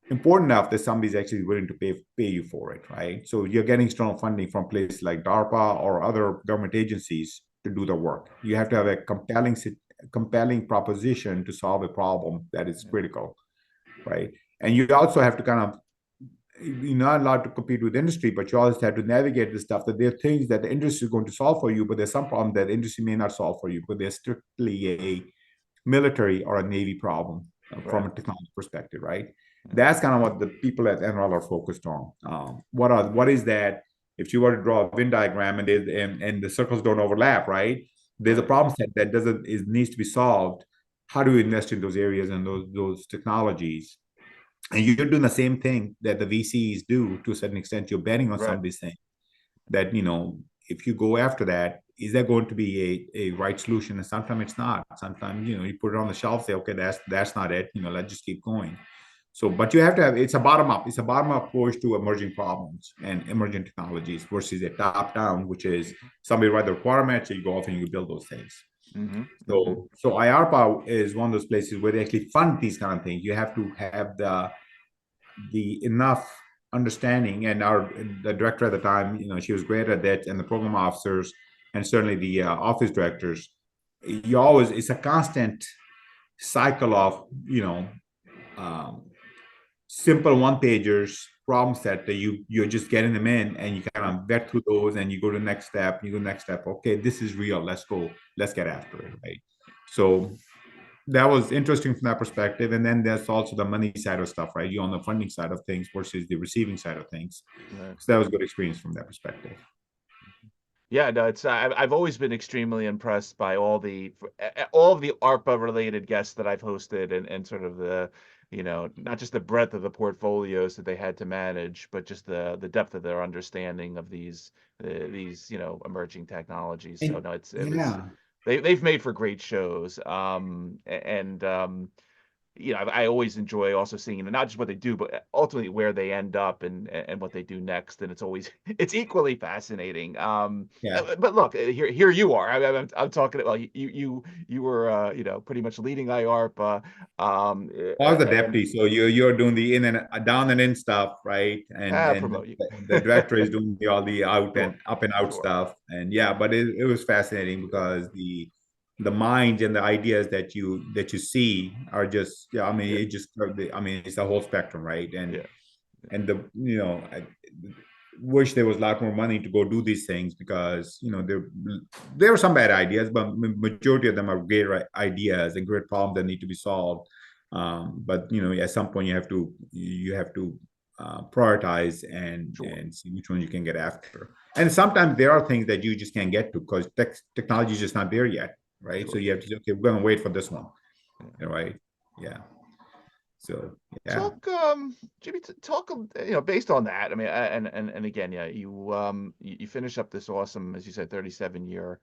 important enough that somebody's actually willing to pay you for it, right? So you're getting strong funding from places like DARPA or other government agencies to do the work. You have to have a compelling proposition to solve a problem that is critical, right? And you also have to kind of, you're not allowed to compete with industry, but you always have to navigate the stuff that there are things that the industry is going to solve for you, but there's some problem that the industry may not solve for you, but they're strictly a military or a Navy problem from a technology perspective, right? That's kind of what the people at NRL are focused on. What is that? If you were to draw a Venn diagram and the circles don't overlap, right? There's a problem set that needs to be solved. How do you invest in those areas and those technologies? And you're doing the same thing that the VCs do to a certain extent. You're betting on some of these things that, if you go after that, is that going to be a right solution? And sometimes it's not. Sometimes, you put it on the shelf, say, okay, that's not it. Let's just keep going. So, but you have to have, it's a bottom up approach to emerging problems and emerging technologies versus a top down, which is somebody write the requirements, so you go off and you build those things. Mm-hmm. So IARPA is one of those places where they actually fund these kind of things. You have to have the enough understanding, and the director at the time, she was great at that, and the program officers, and certainly the office directors. It's a constant cycle of simple one-pagers problem set that you're just getting them in, and you kind of vet through those, and you go to the next step. Okay, this is real. Let's go. Let's get after it, right? So that was interesting from that perspective. And then there's also the money side of stuff, right? You're on the funding side of things versus the receiving side of things. Right. So that was a good experience from that perspective. Yeah, no, it's I've always been extremely impressed by all of the ARPA related guests that I've hosted, and sort of the, not just the breadth of the portfolios that they had to manage, but just the depth of their understanding of these emerging technologies. So no, they've made for great shows. I always enjoy also seeing not just what they do, but ultimately where they end up and what they do next. And it's equally fascinating. Yeah. But look, here you are. I'm talking about you were pretty much leading IARPA. I was the And deputy, so you're doing the in and down and in stuff, right? And promote you. the director is doing all the out and Sure, up and out sure, stuff. And yeah, but it was fascinating because the minds and the ideas that you see are just, yeah, I mean, yeah, it just, I mean, it's the whole spectrum, right? yeah, And I wish there was a lot more money to go do these things, because there were some bad ideas, but majority of them are great ideas and great problems that need to be solved. But at some point you have to prioritize and sure, see which one you can get after. And sometimes there are things that you just can't get to because technology is just not there yet, right? So sure. you have to say, okay, we're going to wait for this one, Yeah. right? Yeah. So yeah. Talk, Jimmy, talk, based on that. I mean, and again, yeah, you finish up this awesome, as you said, 37-year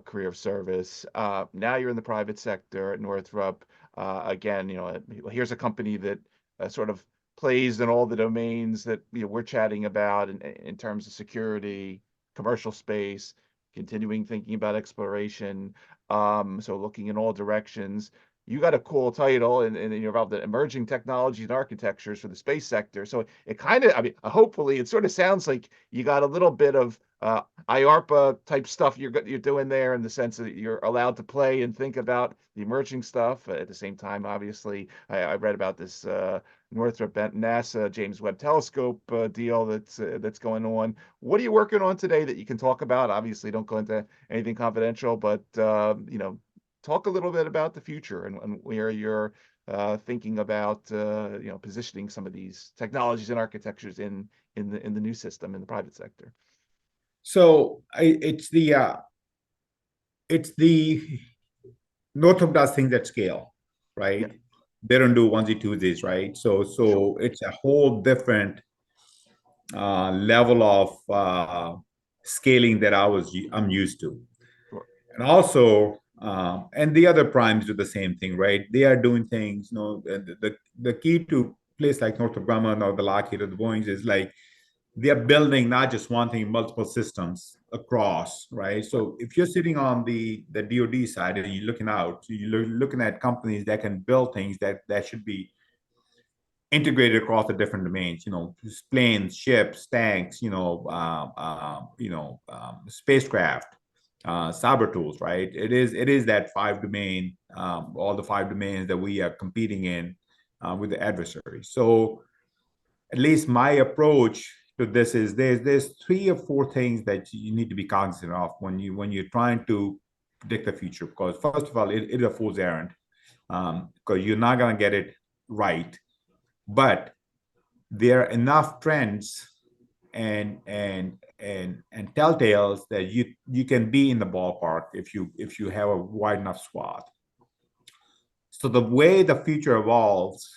career of service. Now you're in the private sector at Northrop. Again, here's a company that sort of plays in all the domains that we're chatting about in terms of security, commercial space, continuing thinking about exploration. So looking in all directions. You got a cool title and you're involved in emerging technologies and architectures for the space sector. So it kind of, I mean, hopefully it sort of sounds like you got a little bit of IARPA type stuff you're doing there, in the sense that you're allowed to play and think about the emerging stuff. At the same time, obviously, I read about this Northrop NASA James Webb Telescope deal that's going on. What are you working on today that you can talk about? Obviously, don't go into anything confidential, but talk a little bit about the future and where you're thinking about positioning some of these technologies and architectures in the new system in the private sector. So it's the Northrop does things at scale, Yeah, right? They don't do onesie twosies, right? So sure, so it's a whole different level of scaling that I'm used to. sure. And also, and the other primes do the same thing, right? They are doing things. The key to place like Northrop Grumman or the Lockheed or the Boeings is like they're building not just one thing, multiple systems across, right? Right, So if you're sitting on the DoD side and you're looking out, you're looking at companies that can build things that should be integrated across the different domains, planes, ships, tanks, spacecraft, cyber tools, right? It is that five domain, all the five domains that we are competing in with the adversary. So at least my approach to this is there's three or four things that you need to be cognizant of when you're trying to predict the future. Because first of all, it is a fool's errand, because you're not going to get it right, but there are enough trends and telltales that you can be in the ballpark if you have a wide enough swath. So the way the future evolves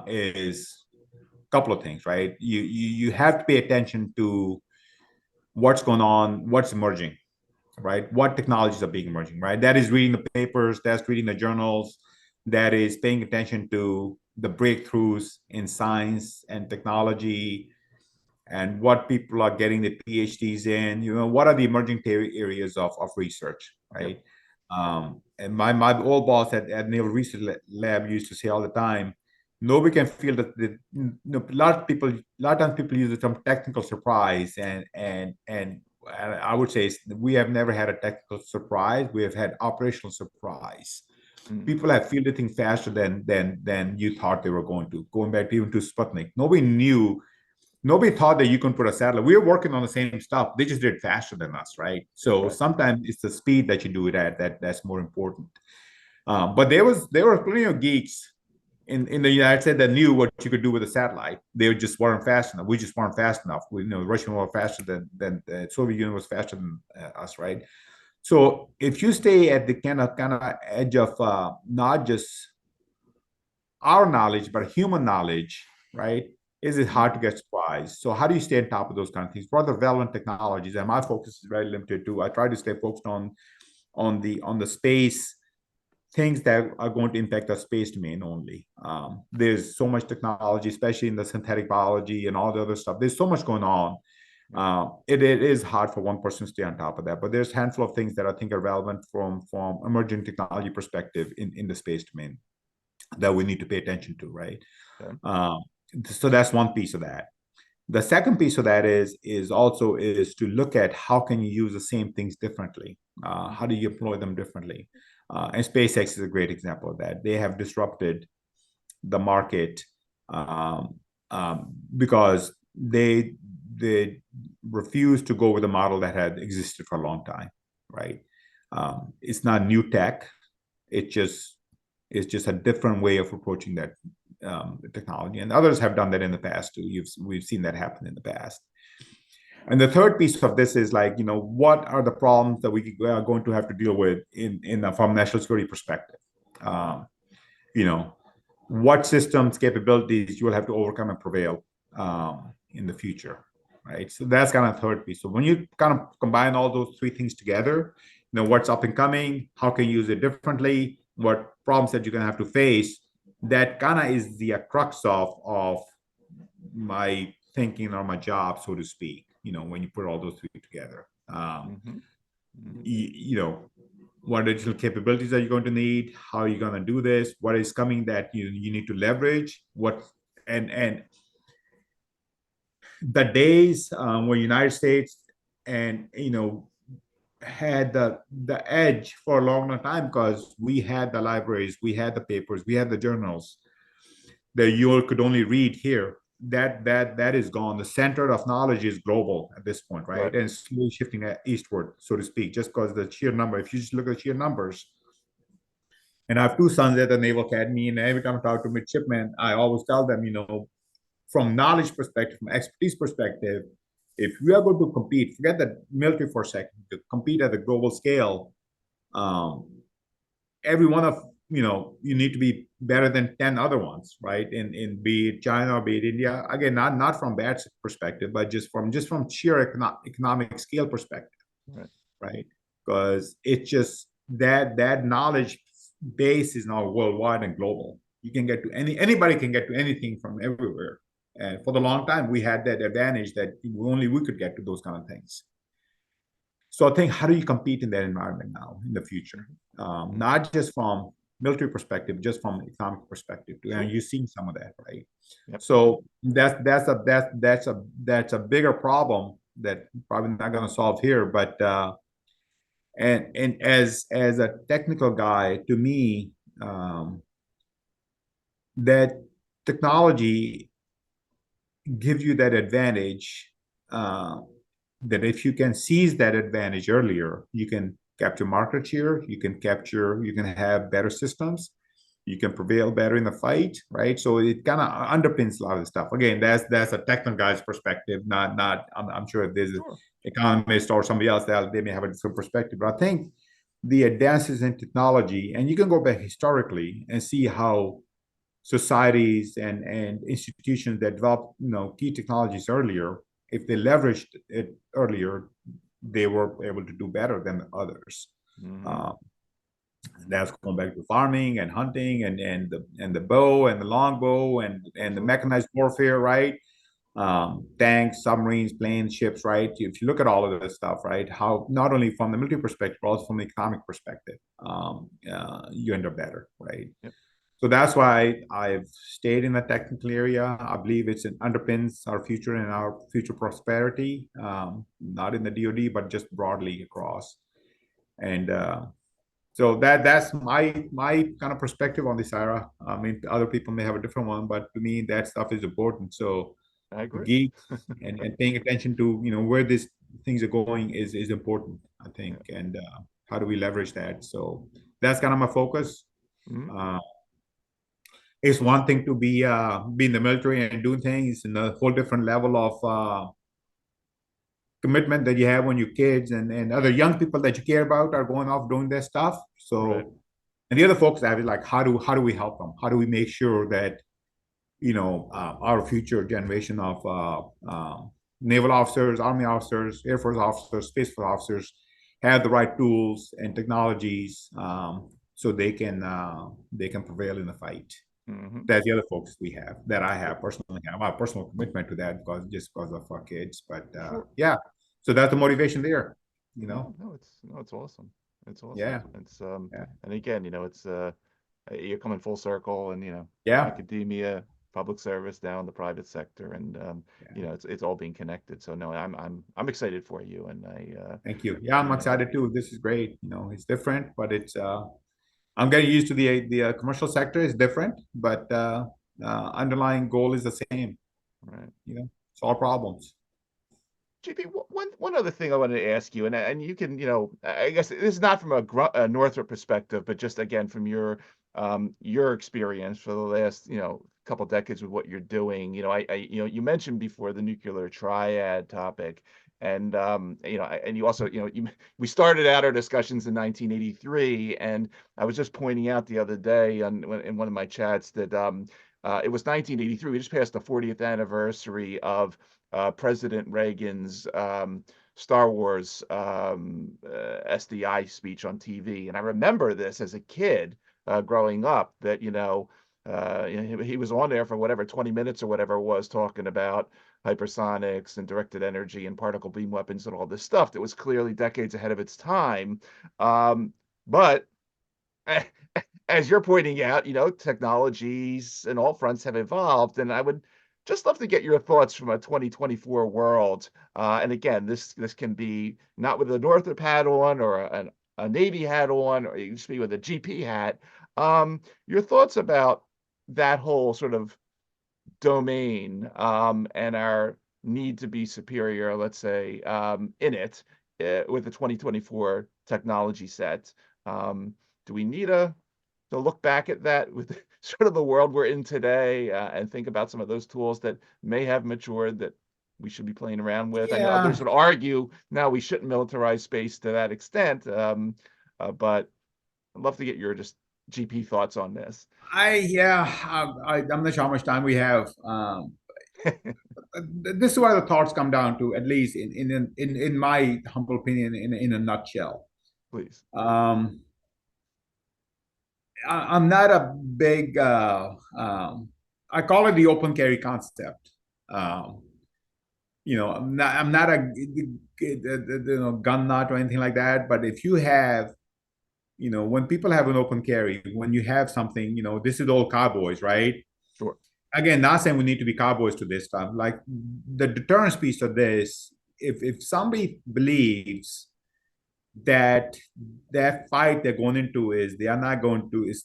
is a couple of things, right? You have to pay attention to what's going on, what's emerging, right? What technologies are being emerging, right? That is reading the papers, that's reading the journals, that is paying attention to the breakthroughs in science and technology and what people are getting the PhDs in. What are the emerging areas of research, yep, right? And my old boss at Naval Research Lab used to say all the time, nobody can feel that a lot of times people use the term technical surprise, and I would say we have never had a technical surprise. We have had operational surprise. mm, People have fielded things faster than you thought they were going to. Going back even to Sputnik, nobody thought that you can put a satellite. We were working on the same stuff. They just did it faster than us, right? So right, sometimes it's the speed that you do it at that's more important. But there were plenty of geeks in the United States that knew what you could do with a satellite. They just weren't fast enough. We just weren't fast enough. The Russian were faster than the Soviet Union was faster than us, right? So if you stay at the kind of edge of not just our knowledge, but human knowledge, right? Is it mm, hard to get surprised? So how do you stay on top of those kind of things? What are the relevant technologies? And my focus is very limited too. I try to stay focused on the space things that are going to impact the space domain only. There's so much technology, especially in the synthetic biology and all the other stuff. There's so much going on. It is hard for one person to stay on top of that, but there's a handful of things that I think are relevant from emerging technology perspective in the space domain that we need to pay attention to, right? Okay. So that's one piece of that. The second piece of that is to look at how can you use the same things differently. How do you employ them differently? And SpaceX is a great example of that. They have disrupted the market because they refuse to go with a model that had existed for a long time, right? It's not new tech. It's just a different way of approaching that technology. And others have done that in the past too. We've seen that happen in the past. And the third piece of this is like, what are the problems that we are going to have to deal with from a national security perspective? What systems, capabilities you will have to overcome and prevail in the future, right? So that's kind of the third piece. So when you kind of combine all those three things together, what's up and coming, how can you use it differently, what problems that you're going to have to face, that kind of is the crux of my thinking or my job, so to speak. When you put all those three together, what additional capabilities are you going to need? How are you going to do this? What is coming that you need to leverage? And the days where United States and had the edge for a long time because we had the libraries, we had the papers, we had the journals that you could only read here. That is gone. The center of knowledge is global at this point, right? And slowly shifting eastward, so to speak, just because the sheer number. If you just look at the sheer numbers, and I have two sons at the Naval Academy, and every time I talk to midshipmen, I always tell them, from knowledge perspective, from expertise perspective, if we are going to compete, forget the military for a second, to compete at a global scale, every one of you need to be better than 10 other ones, right? In be it China or be it India. Again, not from bad perspective, but just from sheer economic scale perspective, right? Because it's just that knowledge base is now worldwide and global. You can get to anybody can get to anything from everywhere. And for the long time, we had that advantage that only we could get to those kind of things. So I think, how do you compete in that environment now in the future? Not just from military perspective, just from economic perspective, and you've seen some of that, right? So that's a bigger problem that probably not going to solve here. But and as a technical guy, to me, that technology gives you that advantage. That if you can seize that advantage earlier, you can capture market share, you can have better systems, you can prevail better in the fight, right? So it kind of underpins a lot of the stuff. Again, that's a technical guy's perspective, not I'm sure if there's an economist or somebody else that they may have a different perspective. But I think the advances in technology, and you can go back historically and see how societies and institutions that developed key technologies earlier, if they leveraged it earlier, they were able to do better than others. That's going back to farming and hunting and the bow and the longbow and the mechanized warfare, right? Tanks, submarines, planes, ships, right? If you look at all of this stuff, right, how not only from the military perspective, but also from the economic perspective, you end up better, right? So that's why I've stayed in the technical area. I believe it underpins our future and our future prosperity, not in the DoD, but just broadly across. And so that's my kind of perspective on this, Ira. I mean, other people may have a different one, but to me, that stuff is important. So I agree. Geeks and paying attention to where these things are going is important, I think, and how do we leverage that? So that's kind of my focus. It's one thing to be in the military and doing things, and a whole different level of commitment that you have when your kids and other young people that you care about are going off doing their stuff. So, and the other folks have is like, how do we help them? How do we make sure that our future generation of naval officers, Army officers, Air Force officers, Space Force officers have the right tools and technologies so they can prevail in the fight. Mm-hmm. That's the other focus we have, that I have personally have my personal commitment to that, because of our kids. But Sure. yeah, so that's the motivation there. Yeah, no, it's awesome. It's awesome. Yeah, It's yeah, and again, it's you're coming full circle, and yeah. academia, public service, now in the private sector, and Yeah. it's all being connected. So no, I'm excited for you, and Thank you. Yeah, I'm you know excited too. This is great. It's different, but it's I'm getting used to the commercial sector. Is different, but underlying goal is the same. right. Solve problems. JP, one other thing I wanted to ask you, and you can, I guess this is not from a Northrop perspective, but just again from your experience for the last, couple decades with what you're doing. You mentioned before the nuclear triad topic, and and you also, we started out our discussions in 1983, and I was just pointing out the other day in one of my chats that it was 1983. We just passed the 40th anniversary of President Reagan's Star Wars SDI speech on TV. And I remember this as a kid growing up, that, he was on there for whatever, 20 minutes or whatever it was, talking about hypersonics and directed energy and particle beam weapons and all this stuff that was clearly decades ahead of its time. But as you're pointing out, technologies and all fronts have evolved, and I would just love to get your thoughts from a 2024 world. And again, this can be not with a Northrop hat on, or a Navy hat on, or you can just be with a GP hat. Your thoughts about that whole sort of domain, and our need to be superior, let's say, in it, with the 2024 technology set. Do we need to look back at that with sort of the world we're in today, and think about some of those tools that may have matured, that we should be playing around with? I know Yeah, others would argue now we shouldn't militarize space to that extent, but I'd love to get your just GP thoughts on this. I'm not sure how much time we have. This is where the thoughts come down to, at least in my humble opinion, in a nutshell. Please. I'm not a big. I call it the open carry concept. I'm not a gun nut or anything like that. But if you have, when people have an open carry, when you have something, this is all cowboys, right? Sure. Again, not saying we need to be cowboys to this stuff. Like the deterrence piece of this, if somebody believes that that fight they're going into is they are not going to is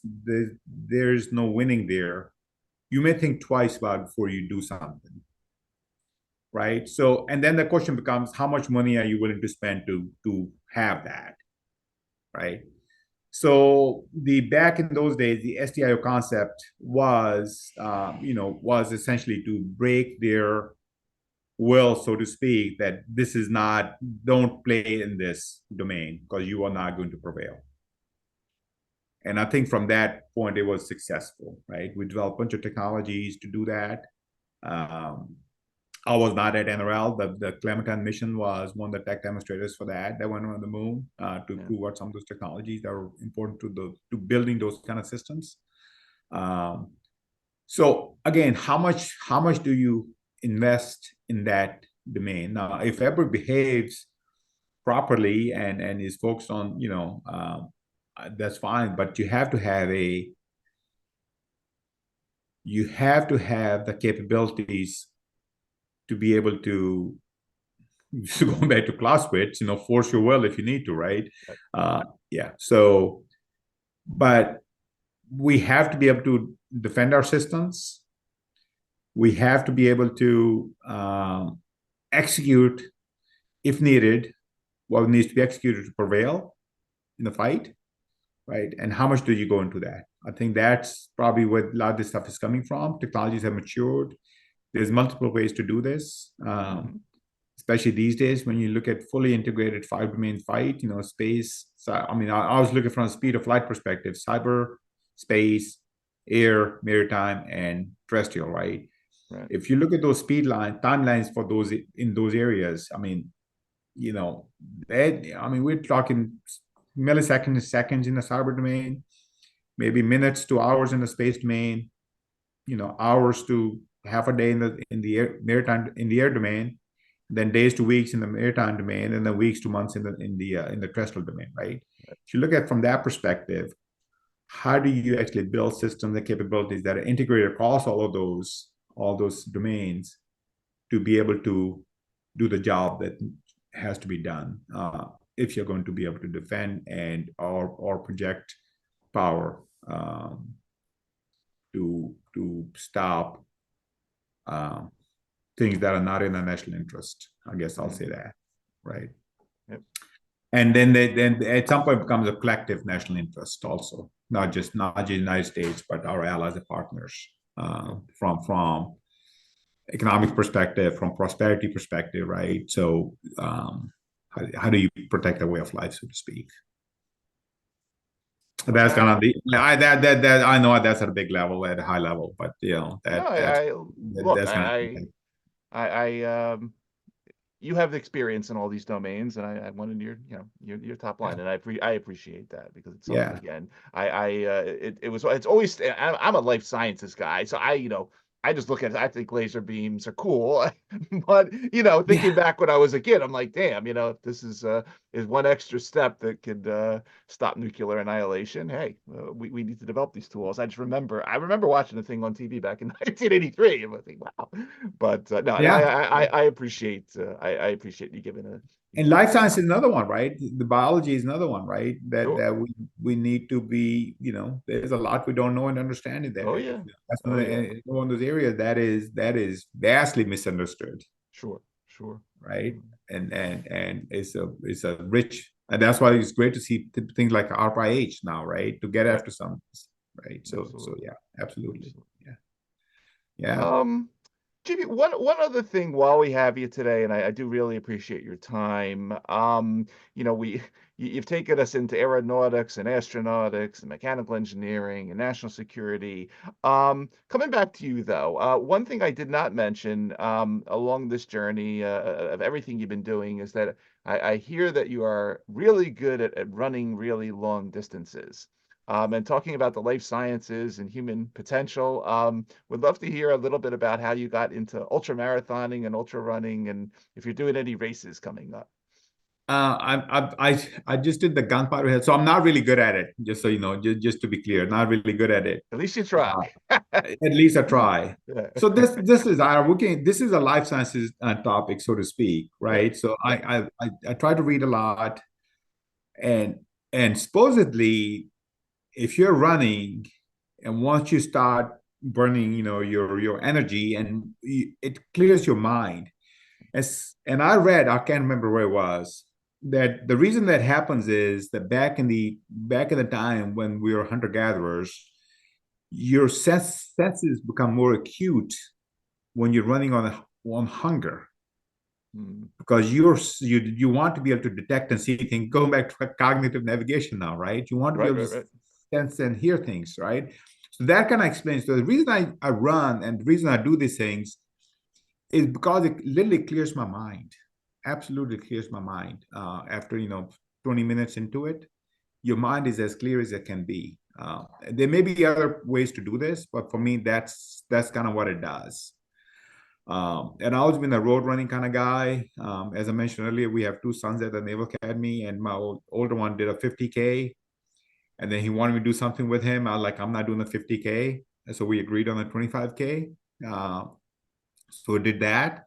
there's no winning there, you may think twice about before you do something, right? So, and then the question becomes, how much money are you willing to spend to have that, right? So the back in those days, the SDIO concept was, was essentially to break their will, so to speak, that this is not, don't play in this domain because you are not going to prevail. And I think from that point, it was successful, right? We developed a bunch of technologies to do that. I was not at NRL. The Clementine mission was one of the tech demonstrators for that. That went on the moon to prove out some of those technologies that were important to building those kind of systems. So again, how much do you invest in that domain? Now, if ever behaves properly and is focused on, that's fine. But you have to have the capabilities to be able to, so going back to Clausewitz, force your will if you need to, right? Yeah. So, but we have to be able to defend our systems. We have to be able to execute, if needed, what needs to be executed to prevail in the fight, right? And how much do you go into that? I think that's probably where a lot of this stuff is coming from. Technologies have matured. There's multiple ways to do this, especially these days when you look at fully integrated five-domain fight, space. So, I was looking from a speed of light perspective: cyber, space, air, maritime, and terrestrial, right? Right. If you look at those timelines for those in those areas, we're talking milliseconds, seconds in the cyber domain, maybe minutes to hours in the space domain, hours to half a day in the air domain, then days to weeks in the maritime domain, and then weeks to months in the terrestrial domain, right? If you look at it from that perspective, how do you actually build systems and capabilities that are integrated across all those domains to be able to do the job that has to be done if you're going to be able to defend and or project power to stop things that are not in our national interest. I guess I'll say that, right? Yep. And then at some point it becomes a collective national interest also, not just the United States, but our allies and partners from economic perspective, from prosperity perspective, right? So how do you protect a way of life, so to speak? That's kind of I know that's at a big level, at a high level, but look, that's kind of you have the experience in all these domains, and I wanted your top line, and I appreciate that, because it's something, again, it's always, I'm a life sciences guy, so I just look at it, I think laser beams are cool, but thinking back when I was a kid, I'm like, damn, if this is one extra step that could stop nuclear annihilation, hey, we need to develop these tools. I remember watching the thing on TV back in 1983, and I think, wow. But no, I appreciate you giving a. And life science is another one, right? The biology is another one, right? That we need to be, there's a lot we don't know and understand in there. Oh yeah, that's one of those areas that is vastly misunderstood. Sure. Right, and it's a rich, and that's why it's great to see things like ARPA-H now, right? To get after some, right? So yeah, absolutely, yeah. JB, one other thing while we have you today, and I do really appreciate your time. You've taken us into aeronautics and astronautics and mechanical engineering and national security. Coming back to you though, one thing I did not mention along this journey of everything you've been doing is that I hear that you are really good at running really long distances. And talking about the life sciences and human potential, would love to hear a little bit about how you got into ultra marathoning and ultra running, and if you're doing any races coming up. I just did the gunpowder head, so I'm not really good at it. Just so you know, just to be clear, not really good at it. At least you try. At least I try. Yeah. So this is a life sciences topic, so to speak, right? Yeah. So I try to read a lot, and supposedly, if you're running, and once you start burning, your energy, and it clears your mind. And I can't remember where it was, that the reason that happens is that back in the time when we were hunter-gatherers, your senses become more acute when you're running on hunger. Because you want to be able to detect and see things. Going back to cognitive navigation now, right? You want to be able to sense and hear things, right? So that kind of explains. So the reason I run, and the reason I do these things, is because it literally clears my mind. Absolutely clears my mind. After 20 minutes into it, your mind is as clear as it can be. There may be other ways to do this, but for me, that's kind of what it does. And I've always been a road running kind of guy. As I mentioned earlier, we have two sons at the Naval Academy, and my older one did a 50K, and then he wanted me to do something with him. I was like, I'm not doing the 50K. And so we agreed on the 25K. So we did that,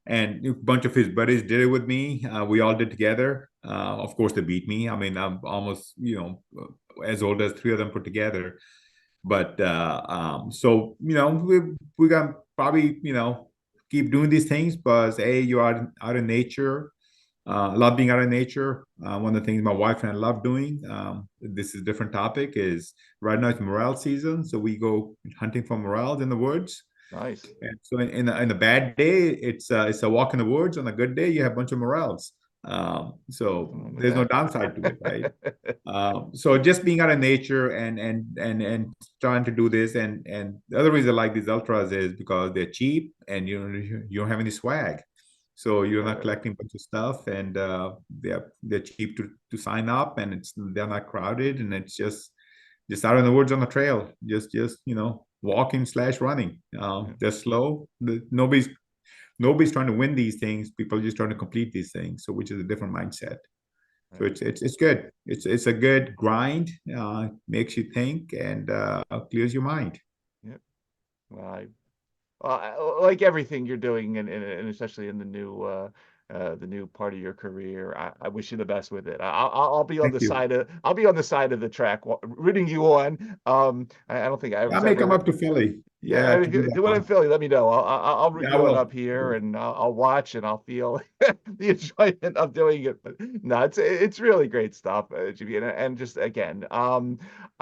and a bunch of his buddies did it with me. We all did together. Of course, they beat me. I mean, I'm almost, as old as three of them put together. But so we got probably keep doing these things, because you are out in nature. Love being out in nature. One of the things my wife and I love doing, this is a different topic, is right now it's morel season, so we go hunting for morels in the woods. Nice. And so in a bad day, it's a walk in the woods. On a good day, you have a bunch of morels. So there's no downside to it, right? So just being out in nature and trying to do this, and the other reason I like these ultras is because they're cheap, and you don't have any swag, so you're not collecting a bunch of stuff, and they're cheap to sign up, and they're not crowded, and it's just just out in the woods on the trail, just walking slash running. Just slow. Nobody's trying to win these things. People are just trying to complete these things. So which is a different mindset. So it's good. It's a good grind. Makes you think and clears your mind. Yep. Well, like everything you're doing, and especially in the new part of your career, I wish you the best with it. I'll be on Thank the you. side of the track, rooting you on. I don't think I I was may come ever. up to Philly. Yeah, To if do you that do it in one. Philly, let me know. I'll root Yeah, I you on will. up here, and I'll watch and I'll feel the enjoyment of doing it. But no, it's really great stuff, GB, and just again,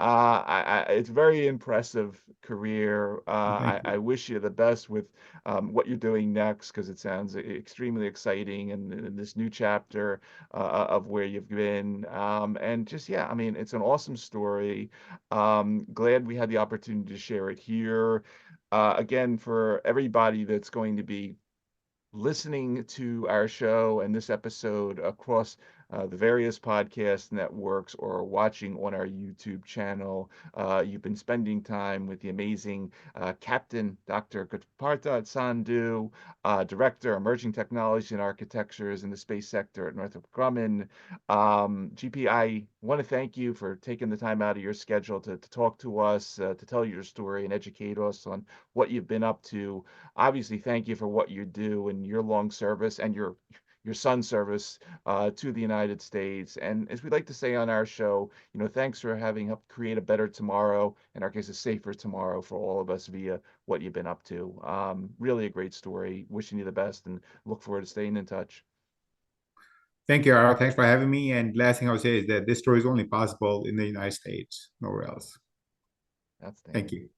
it's very impressive career. Thank I you. wish you the best with what you're doing next, because it sounds extremely exciting, and in this new chapter of where you've been. And just yeah, I mean, it's an awesome story. Glad we had the opportunity to share it here. Again, for everybody that's going to be listening to our show and this episode across the various podcast networks or watching on our YouTube channel. You've been spending time with the amazing Captain Dr. Gurpartap Sandhoo, Director, Emerging Technology and Architectures in the Space Sector at Northrop Grumman. GP, I want to thank you for taking the time out of your schedule to talk to us, to tell your story and educate us on what you've been up to. Obviously, thank you for what you do and your long service and your son's service to the United States. And as we like to say on our show, thanks for having helped create a better tomorrow, in our case, a safer tomorrow for all of us via what you've been up to. Really a great story. Wishing you the best and look forward to staying in touch. Thank you, Ara. Thanks for having me. And last thing I'll say is that this story is only possible in the United States, nowhere else. Outstanding. Thank you.